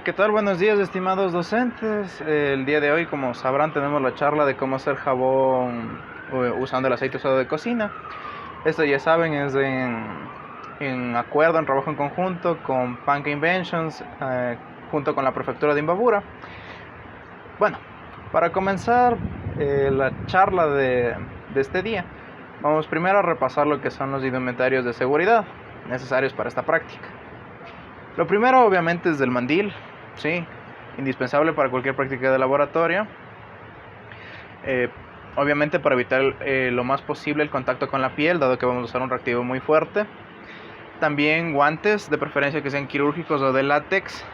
¿Qué tal? Buenos días, estimados docentes. El día de hoy, como sabrán, tenemos la charla de cómo hacer jabón usando el aceite usado de cocina. Esto, ya saben, es en acuerdo, en trabajo en conjunto con Panca Inventions, junto con la prefectura de Imbabura. Bueno, para comenzar la charla de este día, vamos primero a repasar lo que son los indumentarios de seguridad necesarios para esta práctica. Lo primero, obviamente, es el mandil, ¿sí? Indispensable para cualquier práctica de laboratorio. Obviamente para evitar lo más posible el contacto con la piel, dado que vamos a usar un reactivo muy fuerte. También guantes, de preferencia que sean quirúrgicos o de látex,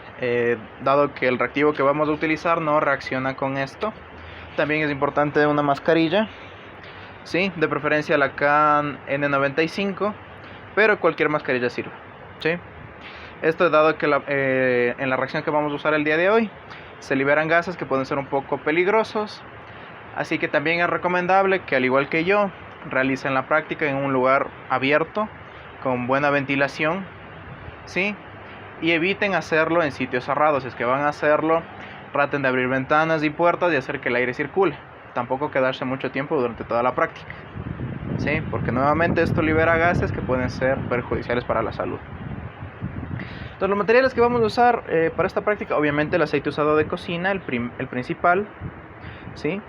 dado que el reactivo que vamos a utilizar no reacciona con esto. También es importante una mascarilla, ¿sí? De preferencia la KAN N95, pero cualquier mascarilla sirve, ¿sí? Esto dado que en la reacción que vamos a usar el día de hoy se liberan gases que pueden ser un poco peligrosos, así que también es recomendable que, al igual que yo, realicen la práctica en un lugar abierto con buena ventilación, ¿sí? Y eviten hacerlo en sitios cerrados. Si es que van a hacerlo, traten de abrir ventanas y puertas y hacer que el aire circule. Tampoco quedarse mucho tiempo durante toda la práctica, ¿sí? Porque nuevamente esto libera gases que pueden ser perjudiciales para la salud. Entonces, los materiales que vamos a usar para esta práctica, obviamente el aceite usado de cocina, el principal, ¿sí?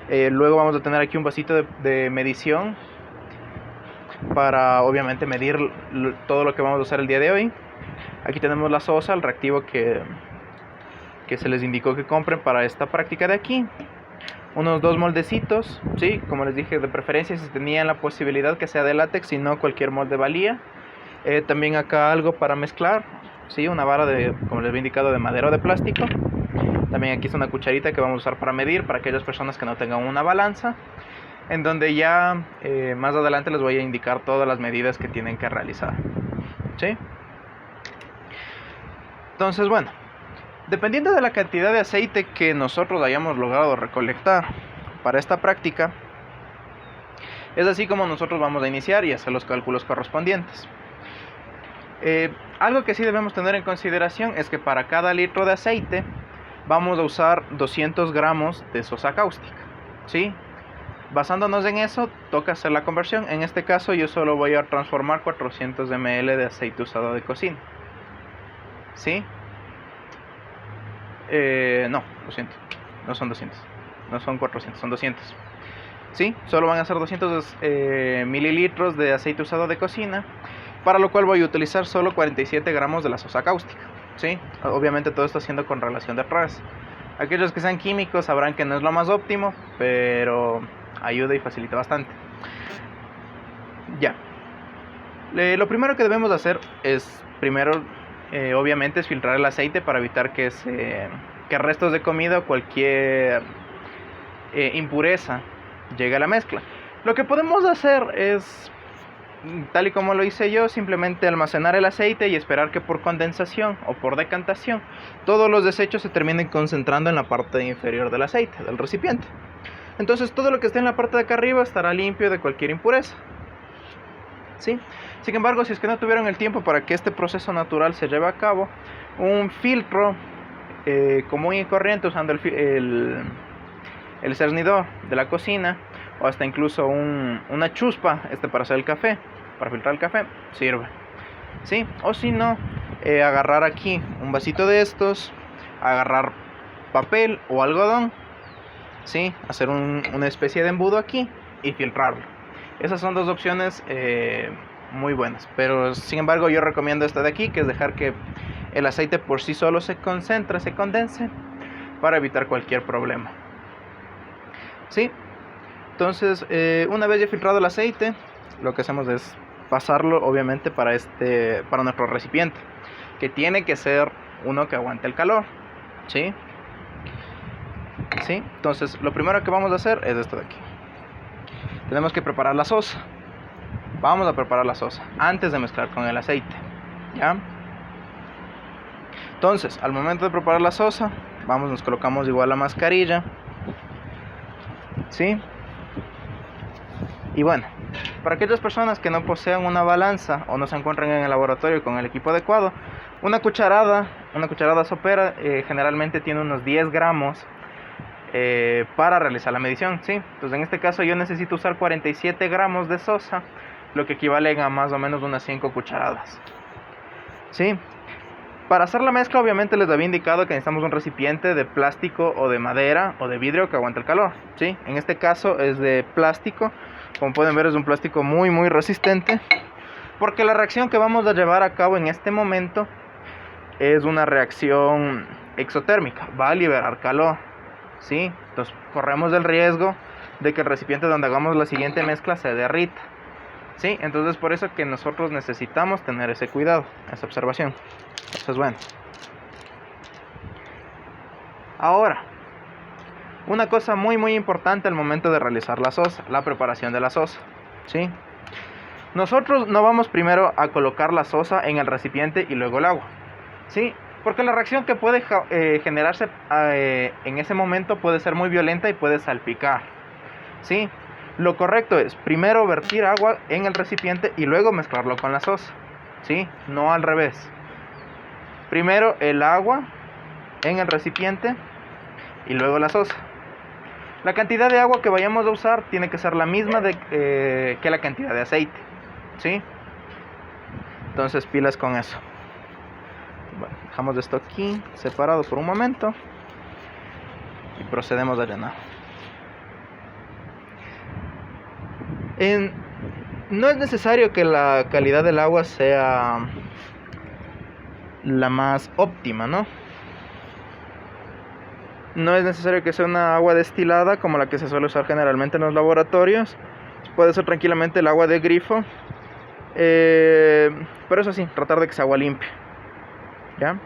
Luego vamos a tener aquí un vasito de medición para, obviamente, medir todo lo que vamos a usar el día de hoy. Aquí tenemos la sosa, el reactivo que se les indicó que compren para esta práctica de aquí. Unos 2 moldecitos, ¿sí? Como les dije, de preferencia si tenían la posibilidad que sea de látex, y no cualquier molde valía. También acá algo para mezclar, ¿sí? Una vara de, como les había indicado, de madera o de plástico. También aquí está una cucharita que vamos a usar para medir, para aquellas personas que no tengan una balanza, en donde ya más adelante les voy a indicar todas las medidas que tienen que realizar, ¿sí? Entonces, bueno, dependiendo de la cantidad de aceite que nosotros hayamos logrado recolectar para esta práctica, es así como nosotros vamos a iniciar y hacer los cálculos correspondientes. Algo que sí debemos tener en consideración es que para cada litro de aceite vamos a usar 200 gramos de sosa cáustica, ¿sí? Basándonos en eso, toca hacer la conversión. En este caso yo solo voy a transformar 400 ml de aceite usado de cocina, ¿sí? No, lo siento, no son 200, no son 400, son 200, ¿sí? Solo van a ser 200 mililitros de aceite usado de cocina, para lo cual voy a utilizar solo 47 gramos de la sosa cáustica, ¿sí? Obviamente todo esto haciendo con relación de pruebas. Aquellos que sean químicos sabrán que no es lo más óptimo, pero ayuda y facilita bastante. Ya. Lo primero que debemos hacer es, primero, obviamente, es filtrar el aceite para evitar que restos de comida o cualquier impureza llegue a la mezcla. Lo que podemos hacer es, tal y como lo hice yo, simplemente almacenar el aceite y esperar que por condensación o por decantación todos los desechos se terminen concentrando en la parte inferior del aceite, del recipiente. Entonces todo lo que esté en la parte de acá arriba estará limpio de cualquier impureza, ¿sí? Sin embargo, si es que no tuvieron el tiempo para que este proceso natural se lleve a cabo, un filtro común y corriente, usando el cernidor de la cocina, o hasta incluso una chuspa para hacer el café, para filtrar el café, sirve, ¿sí? O si no, agarrar aquí un vasito de estos, agarrar papel o algodón, ¿sí? Hacer una especie de embudo aquí y filtrarlo. Esas son dos opciones muy buenas, pero sin embargo yo recomiendo esta de aquí, que es dejar que el aceite por sí solo se concentre, se condense, para evitar cualquier problema, ¿sí? Entonces, una vez ya filtrado el aceite, lo que hacemos es pasarlo, obviamente, para nuestro recipiente, que tiene que ser uno que aguante el calor, ¿sí? ¿Sí? Entonces, lo primero que vamos a hacer es esto de aquí. Tenemos que preparar la sosa. Vamos a preparar la sosa antes de mezclar con el aceite, ¿ya? Entonces, al momento de preparar la sosa, nos colocamos igual la mascarilla, ¿sí? Y bueno, para aquellas personas que no posean una balanza o no se encuentran en el laboratorio con el equipo adecuado, Una cucharada sopera generalmente tiene unos 10 gramos para realizar la medición, ¿sí? Entonces en este caso yo necesito usar 47 gramos de sosa, lo que equivale a más o menos unas 5 cucharadas, ¿sí? Para hacer la mezcla obviamente les había indicado que necesitamos un recipiente de plástico o de madera o de vidrio que aguante el calor, ¿sí? En este caso es de plástico, como pueden ver es un plástico muy resistente, porque la reacción que vamos a llevar a cabo en este momento es una reacción exotérmica, va a liberar calor, ¿sí? Entonces corremos el riesgo de que el recipiente donde hagamos la siguiente mezcla se derrita, ¿sí? Entonces por eso que nosotros necesitamos tener ese cuidado, esa observación. Entonces bueno, ahora una cosa muy importante al momento de realizar la sosa, la preparación de la sosa, ¿sí? Nosotros no vamos primero a colocar la sosa en el recipiente y luego el agua, ¿sí? Porque la reacción que puede generarse en ese momento puede ser muy violenta y puede salpicar, ¿sí? Lo correcto es primero vertir agua en el recipiente y luego mezclarlo con la sosa, ¿sí? No al revés. Primero el agua en el recipiente y luego la sosa. La cantidad de agua que vayamos a usar tiene que ser la misma que la cantidad de aceite, ¿sí? Entonces pilas con eso. Bueno, dejamos esto aquí separado por un momento y procedemos a llenar. No es necesario que la calidad del agua sea la más óptima, ¿no? No es necesario que sea una agua destilada como la que se suele usar generalmente en los laboratorios. Puede ser tranquilamente el agua de grifo, pero eso sí, tratar de que sea agua limpia, ¿ya?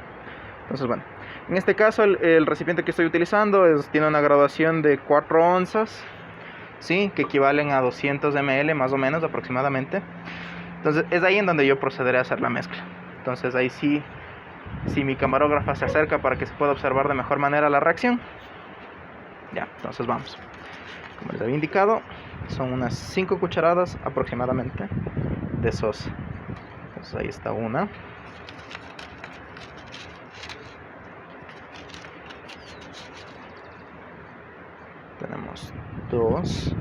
Entonces bueno, en este caso el recipiente que estoy utilizando tiene una graduación de 4 onzas, ¿sí? Que equivalen a 200 ml más o menos aproximadamente. Entonces es ahí en donde yo procederé a hacer la mezcla. Entonces ahí sí, si mi camarógrafa se acerca para que se pueda observar de mejor manera la reacción. Ya, entonces vamos. Como les había indicado, son unas 5 cucharadas aproximadamente de sosa. Entonces ahí está una. Tenemos 2.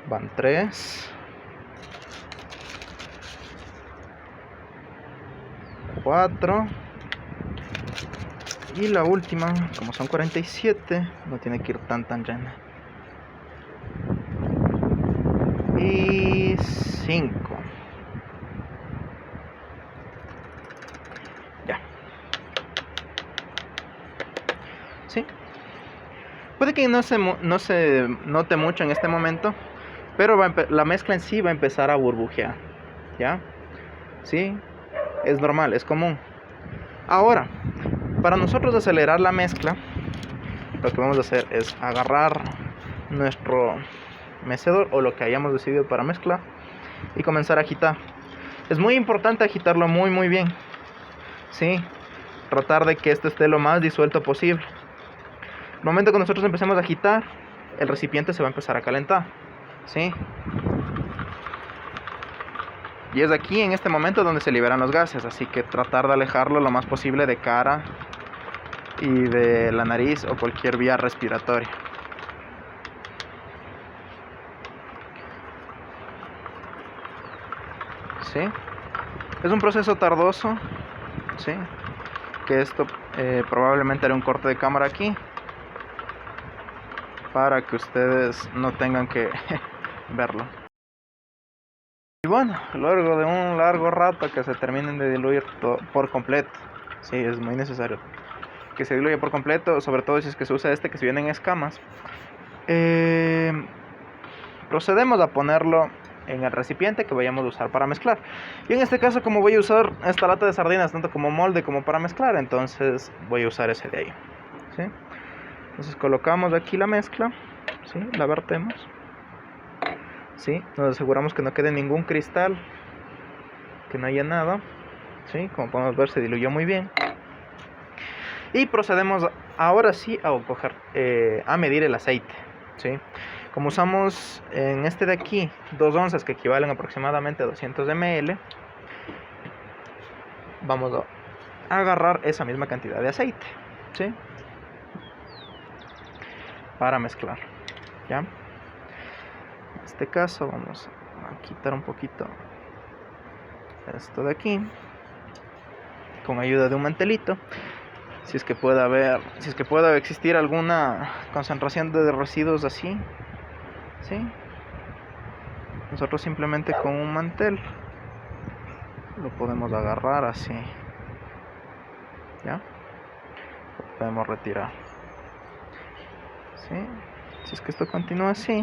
Van 3. 4. Y la última, como son 47, no tiene que ir tan llena. Y 5. Ya. ¿Sí? Puede que no se note mucho en este momento, pero la mezcla en sí va a empezar a burbujear, ¿ya? ¿Sí? Es normal, es común. Ahora, para nosotros acelerar la mezcla, lo que vamos a hacer es agarrar nuestro mecedor o lo que hayamos decidido para mezclar y comenzar a agitar. Es muy importante agitarlo muy bien, ¿sí? Tratar de que esto esté lo más disuelto posible. El momento que nosotros empecemos a agitar, el recipiente se va a empezar a calentar, ¿sí? Y es aquí en este momento donde se liberan los gases, así que tratar de alejarlo lo más posible de cara y de la nariz o cualquier vía respiratoria. ¿Sí? Es un proceso tardoso, ¿sí? Que esto probablemente haré un corte de cámara aquí para que ustedes no tengan que verlo. Y bueno, luego de un largo rato que se terminen de diluir por completo. Sí, es muy necesario que se diluya por completo, sobre todo si es que se usa que se vienen escamas. Procedemos a ponerlo en el recipiente que vayamos a usar para mezclar. Y en este caso, como voy a usar esta lata de sardinas tanto como molde como para mezclar, entonces voy a usar ese de ahí, ¿sí? Entonces colocamos aquí la mezcla, ¿sí? La vertemos, ¿sí? Nos aseguramos que no quede ningún cristal, que no haya nada, ¿sí? Como podemos ver, se diluyó muy bien. Y procedemos ahora sí a medir el aceite, ¿sí? Como usamos en este de aquí 2 onzas que equivalen aproximadamente a 200 ml, vamos a agarrar esa misma cantidad de aceite, ¿sí? Para mezclar, ¿ya? En este caso vamos a quitar un poquito esto de aquí con ayuda de un mantelito. Si es que pueda existir alguna concentración de residuos así, ¿sí? Nosotros simplemente con un mantel lo podemos agarrar así, ¿ya? Lo podemos retirar, ¿sí? Si es que esto continúa así,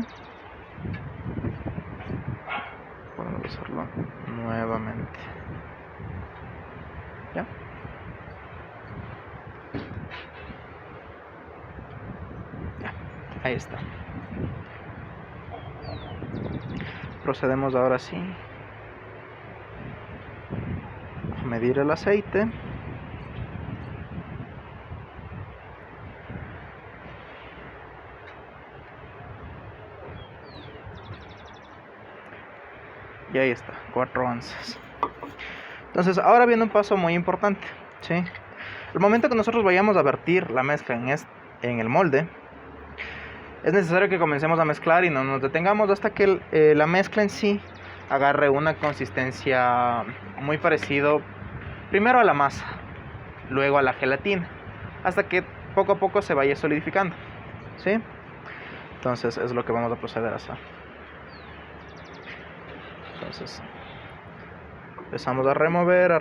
podemos hacerlo nuevamente, ¿ya? Ya, ahí está. Procedemos ahora sí a medir el aceite. Y ahí está, 4 onzas. Entonces ahora viene un paso muy importante, ¿sí? El momento que nosotros vayamos a vertir la mezcla en el molde, es necesario que comencemos a mezclar y no nos detengamos hasta que la mezcla en sí agarre una consistencia muy parecido primero a la masa, luego a la gelatina, hasta que poco a poco se vaya solidificando, ¿sí? Entonces es lo que vamos a proceder a hacer. Entonces empezamos a remover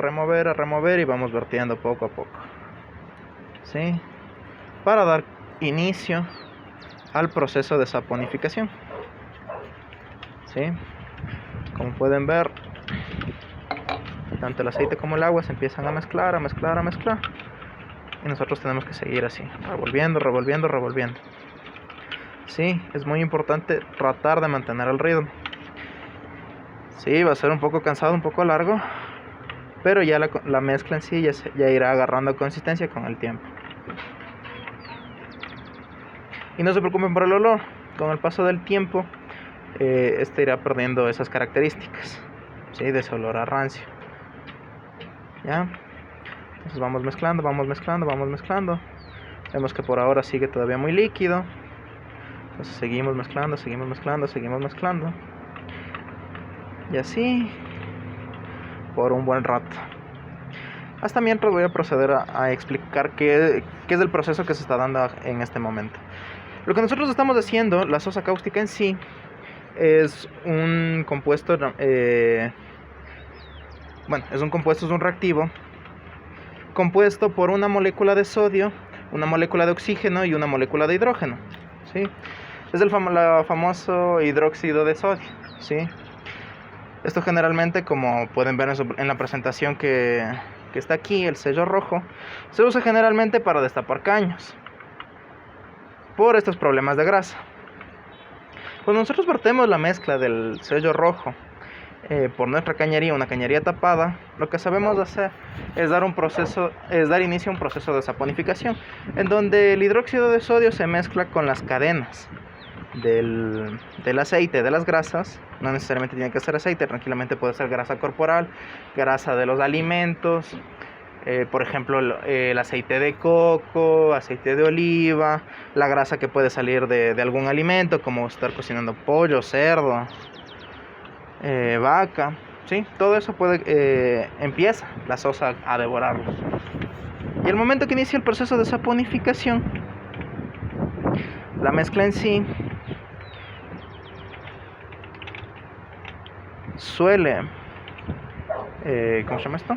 y vamos vertiendo poco a poco, ¿sí? Para dar inicio al proceso de saponificación, ¿sí? Como pueden ver, tanto el aceite como el agua se empiezan a mezclar, y nosotros tenemos que seguir así, revolviendo. Sí, es muy importante tratar de mantener el ritmo. Sí, va a ser un poco cansado, un poco largo, pero ya la mezcla en sí ya irá agarrando consistencia con el tiempo. Y no se preocupen por el olor, con el paso del tiempo este irá perdiendo esas características, ¿sí? De ese olor a rancio, ¿ya? Entonces vamos mezclando. Vemos que por ahora sigue todavía muy líquido. Entonces seguimos mezclando. Y así por un buen rato. Hasta mientras voy a proceder a explicar qué es el proceso que se está dando en este momento. Lo que nosotros estamos haciendo, la sosa cáustica en sí, es un compuesto, es un reactivo compuesto por una molécula de sodio, una molécula de oxígeno y una molécula de hidrógeno, ¿sí? Es el famoso hidróxido de sodio, ¿sí? Esto generalmente, como pueden ver en la presentación que está aquí, el sello rojo, se usa generalmente para destapar caños por estos problemas de grasa. Cuando nosotros vertemos la mezcla del sello rojo por nuestra cañería, una cañería tapada, lo que sabemos hacer es dar inicio a un proceso de saponificación, en donde el hidróxido de sodio se mezcla con las cadenas del aceite, de las grasas. No necesariamente tiene que ser aceite, tranquilamente puede ser grasa corporal, grasa de los alimentos, por ejemplo el aceite de coco, aceite de oliva, la grasa que puede salir de algún alimento, como estar cocinando pollo, cerdo, vaca, ¿sí? Todo eso empieza la sosa a devorarlo. Y el momento que inicia el proceso de saponificación, la mezcla en sí suele ¿cómo se llama esto?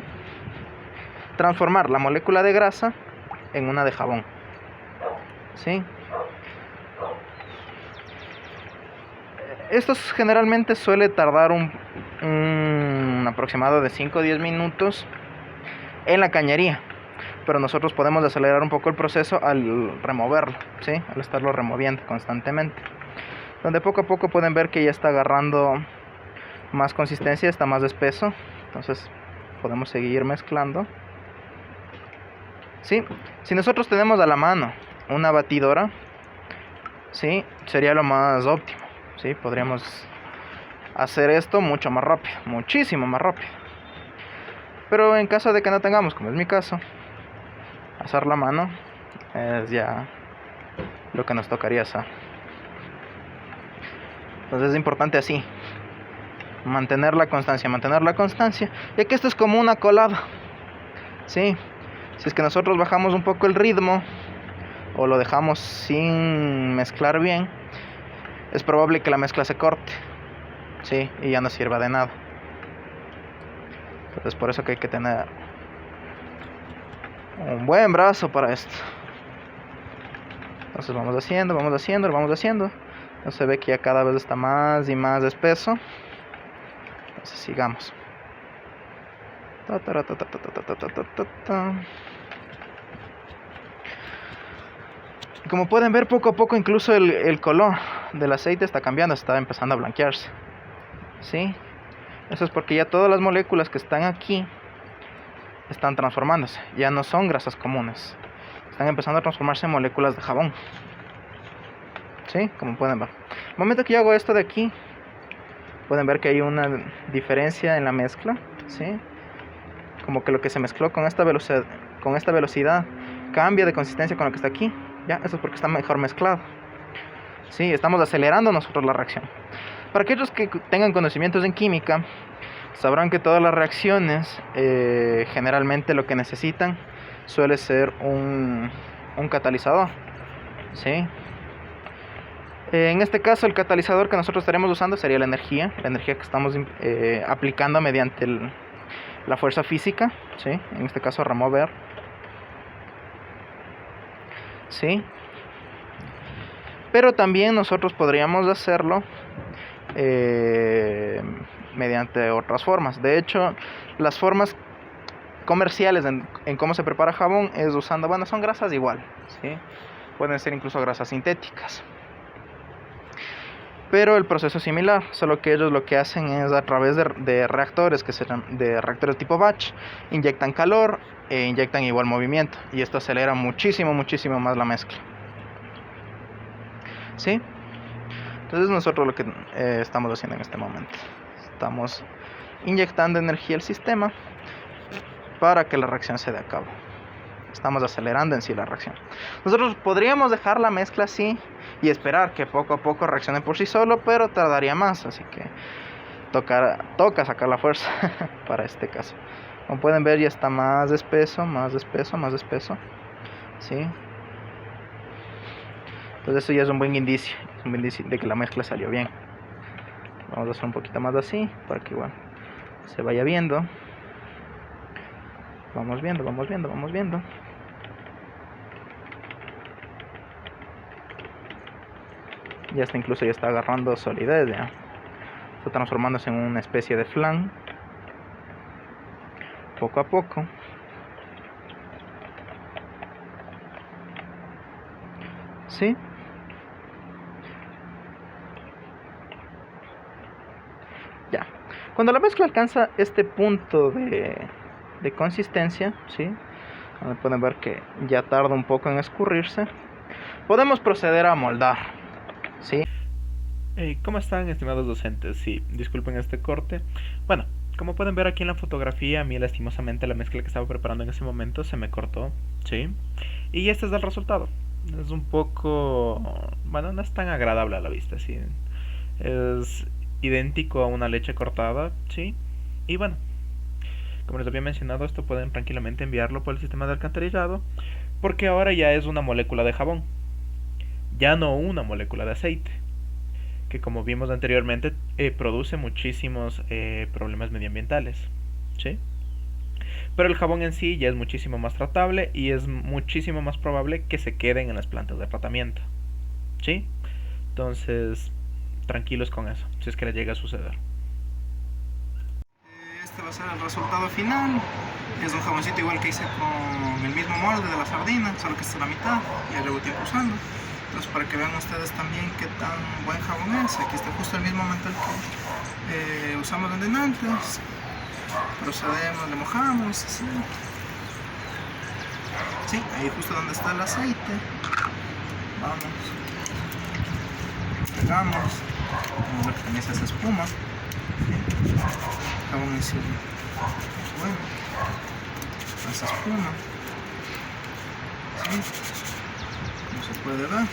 Transformar la molécula de grasa en una de jabón, ¿sí? Esto generalmente suele tardar un aproximado de 5 o 10 minutos en la cañería, pero nosotros podemos acelerar un poco el proceso al removerlo, ¿sí? Al estarlo removiendo constantemente, donde poco a poco pueden ver que ya está agarrando más consistencia, está más espeso. Entonces podemos seguir mezclando, ¿sí? Si nosotros tenemos a la mano una batidora, ¿sí? Sería lo más óptimo, ¿sí? Podríamos hacer esto mucho más rápido, muchísimo más rápido. Pero en caso de que no tengamos, como es mi caso, hacer la mano es ya lo que nos tocaría hacer. Entonces es importante así, mantener la constancia, ya que esto es como una colada, ¿sí? Si es que nosotros bajamos un poco el ritmo o lo dejamos sin mezclar bien, es probable que la mezcla se corte, ¿sí? Y ya no sirva de nada. Entonces por eso que hay que tener un buen brazo para esto. Entonces vamos haciendo. No se ve que ya cada vez está más y más espeso. Entonces sigamos. Y como pueden ver, poco a poco incluso el color del aceite está cambiando, está empezando a blanquearse, ¿sí? Eso es porque ya todas las moléculas que están aquí están transformándose. Ya no son grasas comunes, están empezando a transformarse en moléculas de jabón, ¿sí? Como pueden ver. El momento que yo hago esto de aquí, pueden ver que hay una diferencia en la mezcla, ¿sí? Como que lo que se mezcló con esta velocidad cambia de consistencia con lo que está aquí. Ya, eso es porque está mejor mezclado, ¿sí? Estamos acelerando nosotros la reacción. Para aquellos que tengan conocimientos en química, sabrán que todas las reacciones generalmente lo que necesitan suele ser un catalizador, ¿sí? En este caso el catalizador que nosotros estaremos usando sería la energía que estamos aplicando mediante la fuerza física, ¿sí? En este caso remover, ¿sí? Pero también nosotros podríamos hacerlo mediante otras formas. De hecho, las formas comerciales en cómo se prepara jabón es usando, bueno, son grasas igual, ¿sí? Pueden ser incluso grasas sintéticas, pero el proceso es similar, solo que ellos lo que hacen es a través de reactores de reactores tipo batch, inyectan calor e inyectan igual movimiento, y esto acelera muchísimo más la mezcla, ¿sí? Entonces nosotros lo que estamos haciendo en este momento, estamos inyectando energía al sistema para que la reacción se dé a cabo. Estamos acelerando en sí la reacción. Nosotros podríamos dejar la mezcla así y esperar que poco a poco reaccione por sí solo, pero tardaría más, así que toca sacar la fuerza para este caso. Como pueden ver, ya está más espeso, ¿sí? Entonces eso ya es un buen indicio de que la mezcla salió bien. Vamos a hacer un poquito más así para que igual se vaya viendo. Vamos viendo. Ya está, incluso ya está agarrando solidez, ya está transformándose en una especie de flan poco a poco. ¿Sí? Ya. Cuando la mezcla alcanza este punto de consistencia, ¿sí? Pueden ver que ya tarda un poco en escurrirse. Podemos proceder a moldar, ¿sí? ¿Cómo están, estimados docentes? Sí, disculpen este corte. Bueno, como pueden ver aquí en la fotografía, a mí lastimosamente la mezcla que estaba preparando en ese momento se me cortó, ¿sí? Y este es el resultado. Es un poco... bueno, no es tan agradable a la vista, ¿sí? Es idéntico a una leche cortada, ¿sí? Y bueno, como les había mencionado, esto pueden tranquilamente enviarlo por el sistema de alcantarillado, porque ahora ya es una molécula de jabón, ya no una molécula de aceite, que como vimos anteriormente produce muchísimos problemas medioambientales, ¿sí? Pero el jabón en sí ya es muchísimo más tratable y es muchísimo más probable que se queden en las plantas de tratamiento, ¿sí? Entonces, tranquilos con eso, si es que les llega a suceder. Este va a ser el resultado final. Es un jaboncito igual que hice con el mismo molde de la sardina, solo que está a la mitad, ya llevo tiempo usando. Entonces, para que vean ustedes también qué tan buen jabón es, aquí está justo el mismo mantel que usamos antes. Procedemos, le mojamos, así. Sí, ahí justo donde está el aceite. Vamos, pegamos. Vamos a ver que también se hace espuma. Jabón en sí, bueno, hace espuma. ¿Sí? No se puede ver.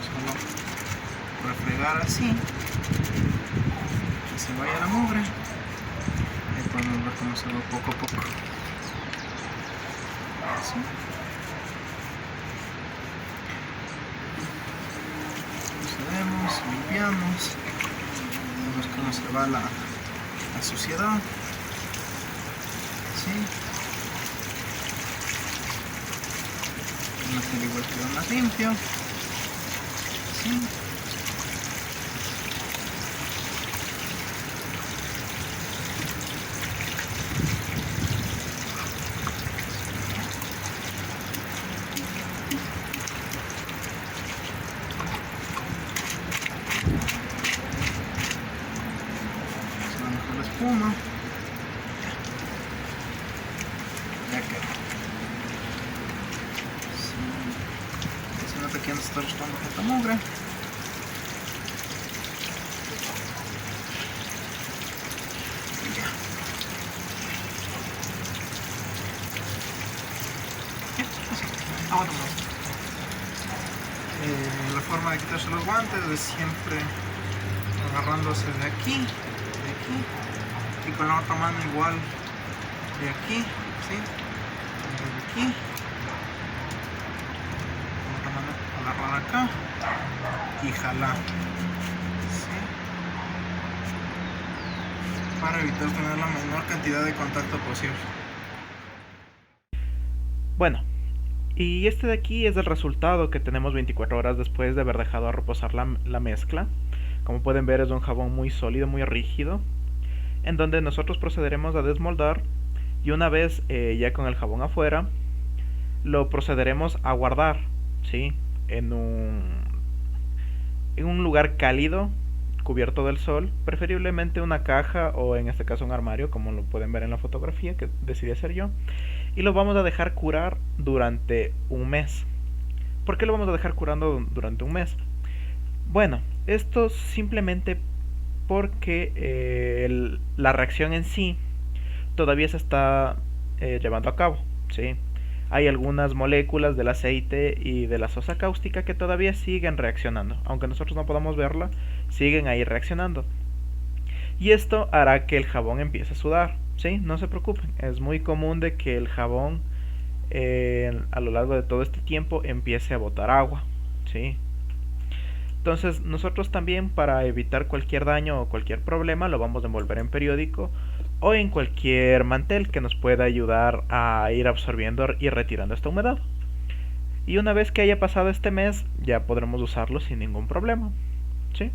Solo refregar así, que se vaya la mugre. Ahí podemos ver cómo se va poco a poco. Así. Procedemos, limpiamos, vemos cómo se va la suciedad. ¿Sí? Vemos que el igual queda más limpio. ¿Sí? Espuma. Ya quedó. Sí. Se nota que ya no se está restando esta mugre. Y ya. Ahora más. La forma de quitarse los guantes es siempre agarrándose de aquí, y con la otra mano igual de aquí, ¿sí? De aquí, con la otra mano agarrar acá y jalar, ¿sí? Para evitar tener la menor cantidad de contacto posible. Bueno, y este de aquí es el resultado que tenemos 24 horas después de haber dejado a reposar la mezcla. Como pueden ver, es un jabón muy sólido, muy rígido, en donde nosotros procederemos a desmoldar, y una vez ya con el jabón afuera, lo procederemos a guardar, ¿sí? en un lugar cálido, cubierto del sol, preferiblemente una caja o en este caso un armario, como lo pueden ver en la fotografía que decidí hacer yo, y lo vamos a dejar curar durante un mes. ¿Por qué lo vamos a dejar curando durante un mes? Bueno, esto simplemente porque la reacción en sí todavía se está llevando a cabo, ¿sí? Hay algunas moléculas del aceite y de la sosa cáustica que todavía siguen reaccionando, aunque nosotros no podamos verla, siguen ahí reaccionando. Y esto hará que el jabón empiece a sudar, ¿sí? No se preocupen, es muy común de que el jabón a lo largo de todo este tiempo empiece a botar agua, ¿sí? Entonces nosotros también, para evitar cualquier daño o cualquier problema, lo vamos a envolver en periódico o en cualquier mantel que nos pueda ayudar a ir absorbiendo y retirando esta humedad. Y una vez que haya pasado este mes, ya podremos usarlo sin ningún problema, ¿sí?